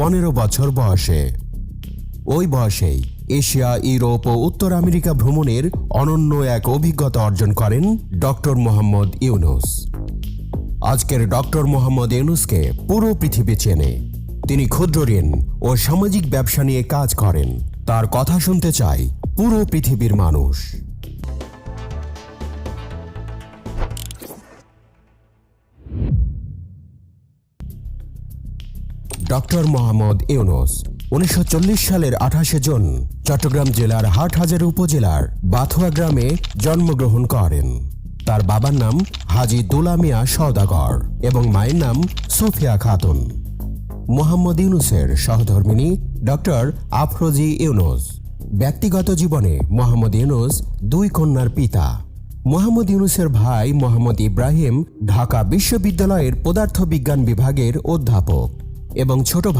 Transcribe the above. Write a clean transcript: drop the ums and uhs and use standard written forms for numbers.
15 বছর বয়সে। ওই বয়সেই এশিয়া, ইউরোপ ও উত্তর আমেরিকা ভ্রমণের অনন্য এক অভিজ্ঞতা অর্জন করেন ডক্টর মোহাম্মদ ইউনূস। আজকের ডক্টর মোহাম্মদ ইউনূসকে পুরো পৃথিবী চেনে। তিনি ক্ষুদ্র ঋণ ও সামাজিক ব্যবসা নিয়ে কাজ করেন। তার কথা শুনতে চায় পুরো পৃথিবীর মানুষ। ডক্টর মোহাম্মদ ইউনূস 1940 সালের 28 জুন চট্টগ্রাম জেলার হাটহাজারী উপজেলার বাথুয়া গ্রামে জন্মগ্রহণ করেন। তার বাবার নাম হাজী দুলা মিয়া সওদাগর এবং মায়ের নাম সুফিয়া খাতুন। মোহাম্মদ ইউনূসের সহধর্মিণী ডক্টর আফরোজি ইউনূস। ব্যক্তিগত জীবনে মোহাম্মদ ইউনূস 2 কন্যার পিতা। মোহাম্মদ ইউনূসের ভাই মোহাম্মদ ইব্রাহিম ঢাকা বিশ্ববিদ্যালয়ের পদার্থবিজ্ঞান বিভাগের অধ্যাপক এবং ছোট ভাই